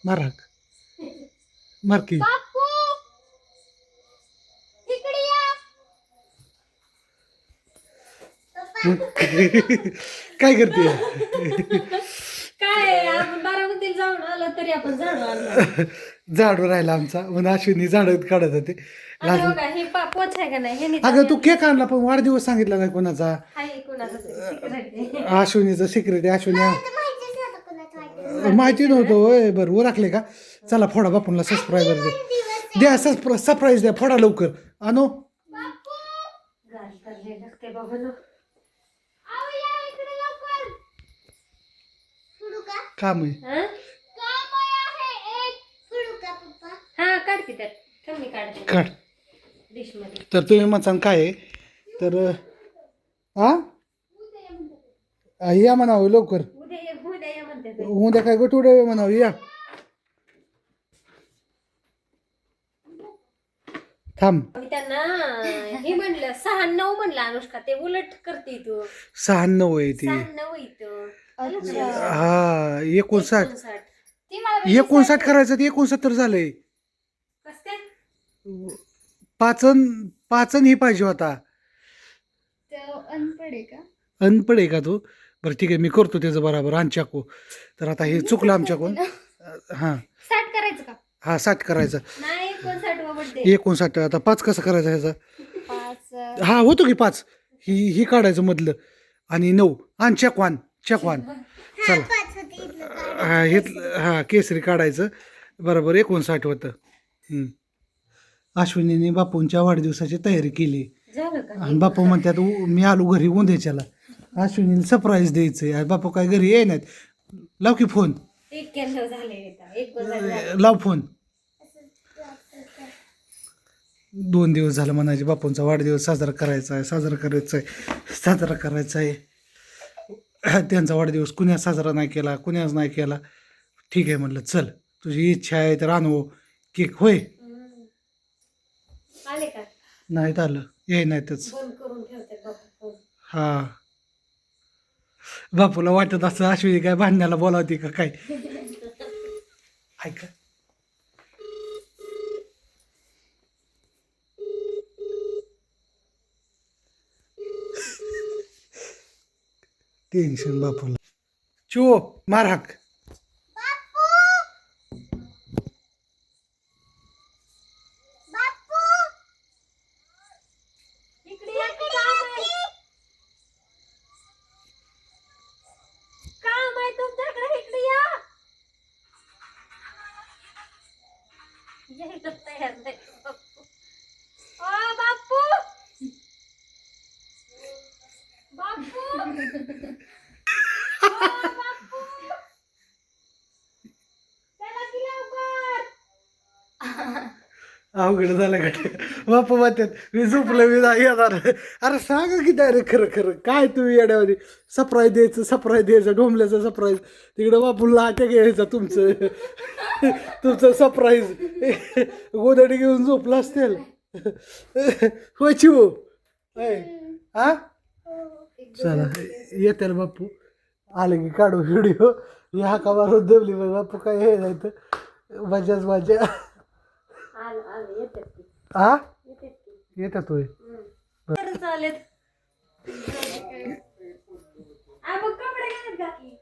मार हाक मार की बापू इकडे या. काय करते काय आपण बारामतीला जाऊन आलो तरी आपण झाडू आणणार. झाडू राहिला आमचा म्हणून अश्विनी झाडत काढत होते आता बघा हे पोच आहे का नाही हे अगं तू केक आणला पण वाढदिवस सांगितला नाही कोणाचा हाय कोणाचं तरी secret आहे. अश्विनीचा सिक्रेट आहे अश्विनी माहिती नव्हतं होय बरं ओळखले का चला फोडा बापूंला सबस्क्रायबर द्या सरप्राईज द्या फोडा लवकर आणो गाल करले लागते बाबा नो. आओ या इकडे लवकर. सुरू का? काम आहे काम आहे एक सुरू का पप्पा? हा काढ की त्यात ठेव मी काढते काढ डिश मध्ये. तर तुम्ही म्हणसान काय आहे तर हा या म्हणावं लवकर उद्या ये म्हणते ते. उद्या काय गोठवडे म्हणावं या थांब मी त्यांना हे म्हणलं 6-9 म्हणलं अनुष्का ते उलट करते तू 96 आहे ती 6-9 इथं. हा 59 ती मला 59 करायचं ते 69 झालंय कस काय पाचन ही पाहिजे होता अनपड आहे का अनपड आहे का तू बरं ठीक आहे मी करतो त्याचं बरोबर आमच्याकू तर आता हे चुकलं आमच्याकडून हां 60 करायचं का हा 60 करायचं नाही 59 बर्थडे 59 आता 5 कसं करायचं ह्याचा 5 हा होतो की 5 ही काढायचं मधलं आणि 9 आणि चकवान चला हा हे हा केसरी काढायचं बरोबर 59 होतं अश्विनीने बापूंच्या वाढदिवसाची तयारी केली झालं का आणि बापू म्हणतात मी आलो घरी उद्याच्याला अश्विनीला सरप्राईज द्यायचंय आणि बापू काय घरी ये नाहीत लाव की फोन 91 झाले एक झाले. लाव फोन 2 दिवस झालं म्हणायचे बापूंचा वाढदिवस साजरा करायचा आहे त्यांचा वाढदिवस कुण्या साजरा नाही केला कुण्याच नाही केला ठीक आहे म्हणलं चल तुझी इच्छा आहे तर आणू केक होय आले का नाहीत आलं ये नाहीतच बंद करून ठेवते बाबा. हा बापूला वाटत असं अश्विनी काय भांडण्याला बोलावती का काय ऐका टेन्शन बापूला चो मार हाक इकडे या की काम आहे तुमच्याकडे इकडे या यायला तयार नाही बापू. ओ बापू बापू ओ बापू चला की लवकर. अवघड झालं का बापू म्हणतात मी झोपलं मी नाही येणार अरे सांगा की डायरेक्ट खरं खरं काय तुम्ही येण्यामध्ये सरप्राईज द्यायचं ढोंबल्याचं सरप्राईज तिकडं बापूला अटॅक यायचा तुमचं सरप्राईज गोदडी घेऊन झोपला असतील होय चिवू हा चला येते बापू आले की काढू व्हिडिओ या हाका मारून दबली मग बापू काय हे नाही तर मजाच मजा आलं येतात की हा येतात की येतात होय चालेल मग कपडे घालत घातली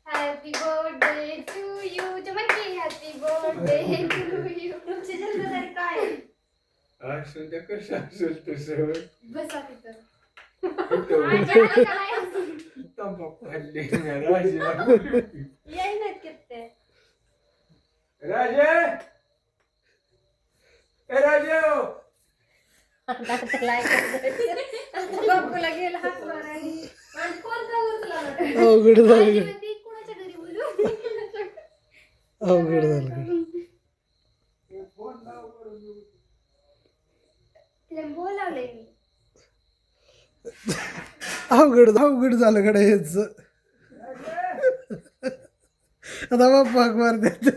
हॅपी बर्थडे टू यू जमन हॅपी बर्थडे टू यू तुमची जन्मतारीख काय आहे? असं ते कसं असेल तसं बसा तिथं तंबाखू हल्ली राजे याय नाहीत किती राजे ए राजे बापूला गेला हात मारायला आणि कोणता उचला अवघड झालं कोणाच्या घरी बोलू अवघड झालं बोलावले मी अवघड झालं कडे हेच आता बाप्पा हाक मारतात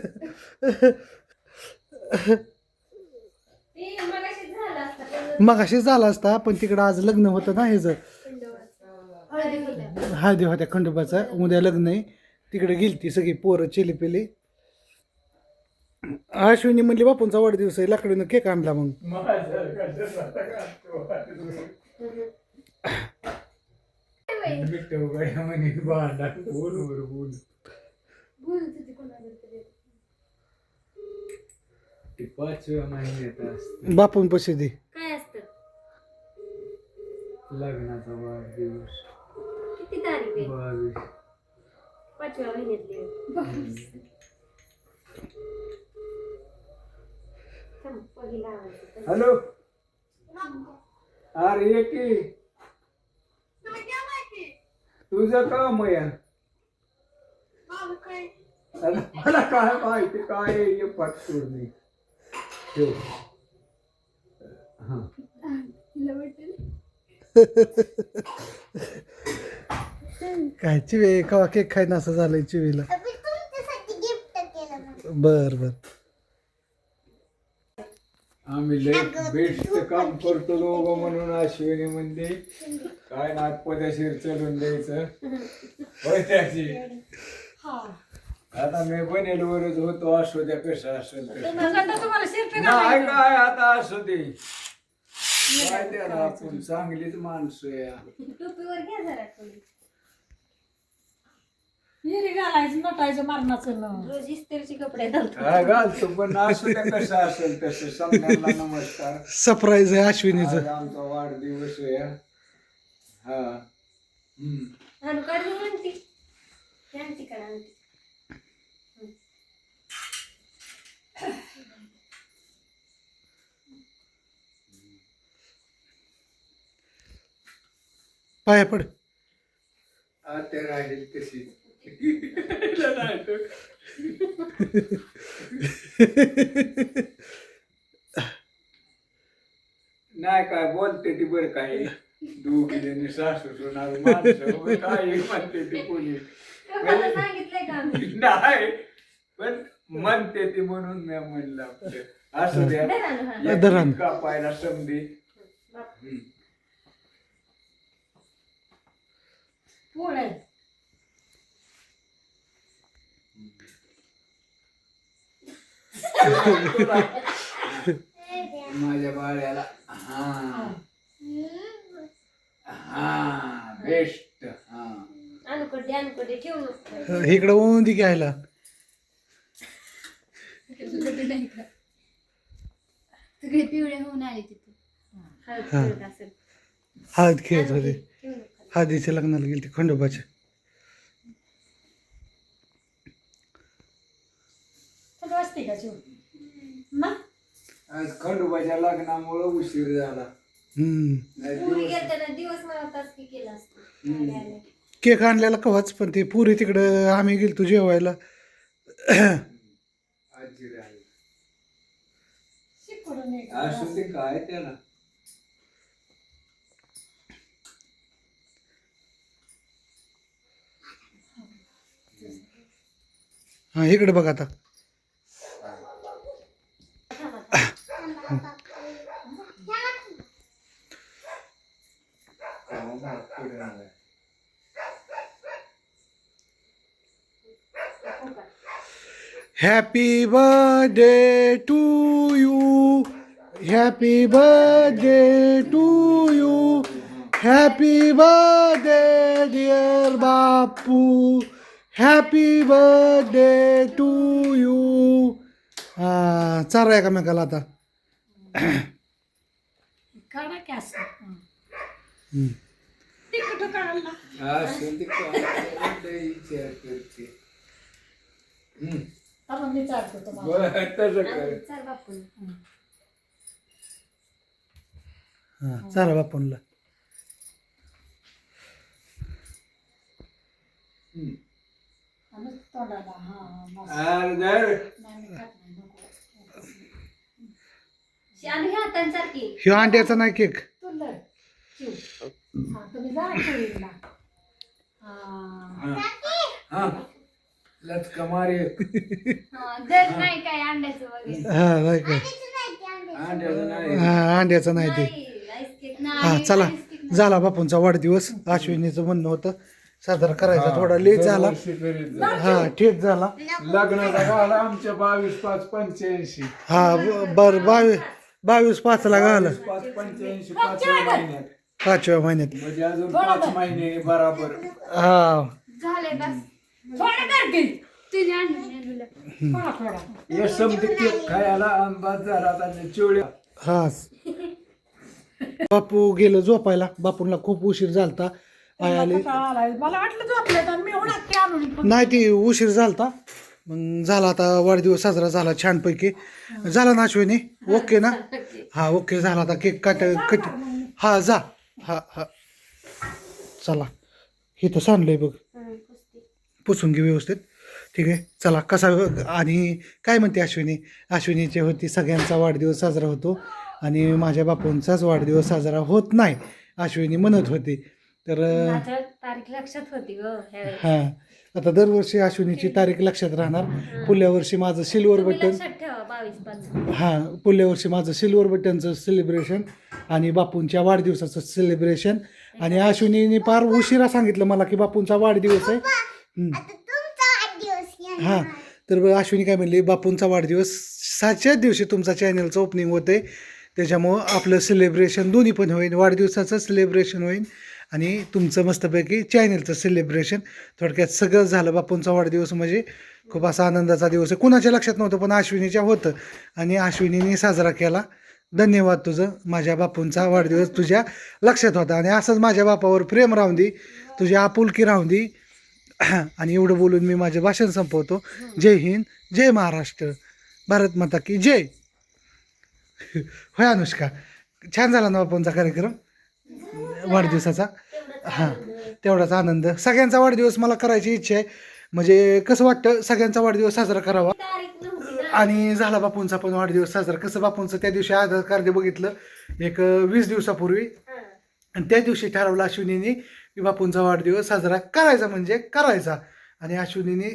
ते मगाशी झालं असतं मगाशी झाला असता पण तिकडं आज लग्न होतं ना ह्याचं हळदी होत्या. हळदी होत्या खंडोबाचा उद्या लग्न आहे तिकडे गेलती सगळी पोरं चिली पिली अश्विनी म्हणली बापूंचा वाढदिवस आहे लाकडीनं केक आणला मग विठ्ठल गड्या म्हणे भांडा फोनवर बोल बोलत होती कोणाला तरी. ते 5व्या महिन्यात असते बापूंपाशी दे काय असतं लग्नाचा वाढदिवस किती तारीख आहे 22 5व्या महिन्यातली थांब, पहिला आवाज. हॅलो अरे ये की तुझं काम आहे अरे मला काय माहिती काय आहे हे पटकून नाही ठेव हा तिला वाटेल काय चिवे कवा केक खायनं असं झालंय चिवीला बर बर आम्ही लय बेस्ट काम करतो लोक म्हणून अश्विनी म्हणते काय नाग पदशीर चलून द्यायचं होय त्याची आता मी बनेलवरच होतो असू द्या कसं असेल तसं. नाही काय आता असू दे काय त्याला आपण चांगलीच माणसं या टोपीवर घ्या जरा थोडी. हिरी घालायचं नटायचं मारणाचं न रोज इस्त्रीचे कपडे घालतो. हा घालतो पण असू द्या कसं असेल तसं समजायला नमस्कार सरप्राईज आहे अश्विनीचं आज आमचा वाढदिवस आहे हा आणि काढून म्हणती आणती काढ आणती. पाया पड आता राहील तशी नाही काय बोलते ती बरं काय दोघी जणी सासू सुनार माणसं उभे काय म्हणते ती कोणी मला सांगितलंय का आम्ही? नाही पण म्हणते ती म्हणून मी म्हणलं आपलं असू द्या धरा ना, हा. या धरा. कापायला समधी पोळे माझ्या बाळ्याला हा हा बेस्ट हा अनुकडे ठेवू नको. इकडं ओंदी घ्यायला सगळे पिवळे होऊन आले तिथे हळद हा. खेळत असेल. हळद खेळत होते ठेवू नको. हळदीच्या लग्नाला गेली खंडोबाच्या थंड वाजते का जीव मग आज खंडोबाच्या लग्नामुळं उशीर झाला नाही पुरी दिवस- गेलताना दिवस मला तास की केला असतो. हम्म. आले. केक आणलेला कवाच पण ते पुरी तिकडं आम्ही गेलतो जेवायला आजी राहिली शिकवून एक असू ते काय त्याला हा इकडे बघ आता happy birthday to you happy birthday to you happy birthday dear Bapu happy birthday to you हा चालू आहे एकमेकाला आता काढा की असं हम्म. ते कुठं काढला असू ते काय लय विचार करते आता मी चालतो तुम्हाला बरं तसं कर चल बापू. हा चला बापूंला आणि तोंडाला हा मस्त अरे धर. नाही मी खात नाही नको आणि ह्या हातांसारखी ह्यो अंड्याचा नाही केक तुला चिव हा तुम्ही जा पोळीला हा हा लचका मारे दर नाही काय अंड्याचं वगैरे हा नाही काय अंड्याचं नाही हा अंड्याचा नाही ते नाही हा चला झाला बापूंचा वाढदिवस. अश्विनीचं म्हणणं होतं साजरा करायचा, थोडा लेट झाला. दरवर्षी करीत जा. हा ठीक झाला. लग्नाचा गाला आमच्या 22/5/85. हा बर 22/5 घालं 22/5/85 5व्या महिन्यात. 5व्या महिन्यात. म्हणजे अजून 5 महिने बराबर. हा झाले बस थोडं कर की. तिने आणलेलं थोडा. हे समजे केक खायला आंबा झाला आणि चिवड्या. हा बापू गेलं झोपायला. बापूंना खूप उशीर झालता. आई आली कंटाळा आलाय. मला वाटलं झोपलं तर मी उन्हात की आणून नाही, ती उशीर झालता. मग झाला आता वाढदिवस साजरा झाला छानपैकी. झाला ना अश्विनी? ओके ना? हा ओके झाला. आता केक कट हा जा. हा चला इथं सांडलंय बघ, पुसून घे व्यवस्थित. ठीक आहे चला. कसा आणि काय म्हणते अश्विनी? अश्विनीची होती सगळ्यांचा वाढदिवस साजरा होतो आणि माझ्या बापूंचाच वाढदिवस साजरा होत नाही अश्विनी म्हणत होती. तर तारीख लक्षात होती हां आता दरवर्षी अश्विनीची तारीख लक्षात राहणार. पुढल्या वर्षी माझं सिल्वर बटन, 22/5 हां पुढल्या वर्षी माझं सिल्वर बटनचं सेलिब्रेशन आणि बापूंच्या वाढदिवसाचं सेलिब्रेशन. आणि अश्विनीने फार उशिरा सांगितलं मला की बापूंचा वाढदिवस आहे. हां तर अश्विनी काय म्हणली, बापूंचा वाढदिवस 7च्याच दिवशी तुमचा चॅनलचं ओपनिंग होतं आहे, त्याच्यामुळं आपलं सेलिब्रेशन दोन्ही पण होईल. वाढदिवसाचं सेलिब्रेशन होईल आणि तुमचं मस्तपैकी चॅनलचं सेलिब्रेशन. थोडक्यात सगळं झालं. बापूंचा वाढदिवस म्हणजे खूप असा आनंदाचा दिवस आहे. कुणाच्या लक्षात नव्हतं पण अश्विनीच्या होतं आणि अश्विनीने साजरा केला. धन्यवाद तुझं. माझ्या बापूंचा वाढदिवस तुझ्या लक्षात होता आणि असंच माझ्या बापावर प्रेम राहून दे, तुझी आपुलकी राहून दे. आणि एवढं बोलून मी माझं भाषण संपवतो. जय हिंद, जय महाराष्ट्र, भारत माता की जय. होय अनुष्का, छान झाला ना बापूंचा कार्यक्रम वाढदिवसाचा? हां तेवढाच आनंद. सगळ्यांचा वाढदिवस मला करायची इच्छा आहे. म्हणजे कसं वाटतं सगळ्यांचा वाढदिवस साजरा करावा. आणि झाला बापूंचा पण वाढदिवस साजरा. कसं बापूंचं त्या दिवशी आधार कार्ड बघितलं एक 20 दिवसापूर्वी आणि त्या दिवशी ठरवलं अश्विनीने की बापूंचा वाढदिवस साजरा करायचा म्हणजे करायचा. आणि अश्विनीने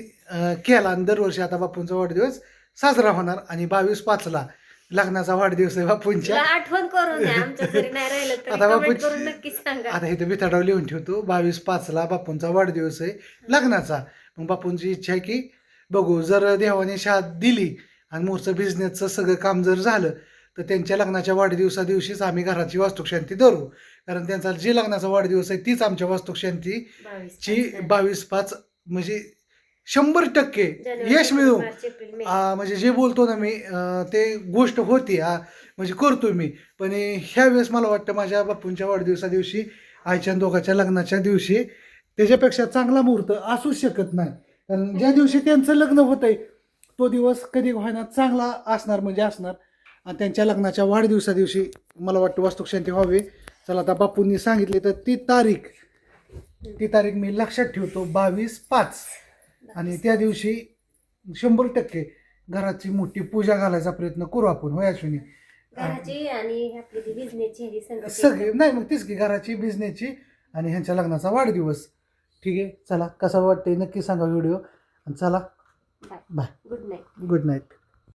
केला आणि दरवर्षी आता बापूंचा वाढदिवस साजरा होणार. आणि 22/5 लग्नाचा वाढदिवस आहे बापूंच्या. आठवण करून द्या. आमच्या घरी नाही राहिलं तर आता कमेंट करून नक्की सांगा. आता इथे बिथाडाव लिहून ठेवतो 22/5 बापूंचा वाढदिवस आहे लग्नाचा. मग बापूंची इच्छा आहे की बघू जर देवाने साथ दिली आणि मोठं बिझनेसचं सगळं काम जर झालं तर त्यांच्या लग्नाच्या वाढदिवसा दिवशीच आम्ही घराची वास्तुशांती धरू. कारण त्यांचा जे लग्नाचा वाढदिवस आहे तीच आमच्या वास्तुशांतीची 22/5 म्हणजे 100% यश मिळू. म्हणजे जे बोलतो ना मी ते गोष्ट होती म्हणजे करतो मी. पण ह्या वेळेस मला वाटतं माझ्या बापूंच्या वाढदिवसा दिवशी आईच्या दोघांच्या लग्नाच्या दिवशी त्याच्यापेक्षा चांगला मुहूर्त असूच शकत नाही. कारण ज्या दिवशी त्यांचं लग्न होतं आहे तो दिवस कधी व्हायना चांगला असणार म्हणजे असणार. आणि त्यांच्या लग्नाच्या वाढदिवसा दिवशी मला वाटतं वास्तुशांती व्हावी. चला आता बापूंनी सांगितले तर ती तारीख मी लक्षात ठेवतो 22/5. आणि त्या दिवशी 100% घराची मोठी पूजा घालायचा प्रयत्न करू आपण. होय अश्विनी? घराची आणि आपली ती बिझनेसची सगळे नाही मग तीच की घराची बिझनेसची आणि ह्यांच्या लग्नाचा वाढदिवस. ठीक आहे चला कसा वाटतंय नक्की सांगा व्हिडिओ. आणि चला bye, good night. Good night.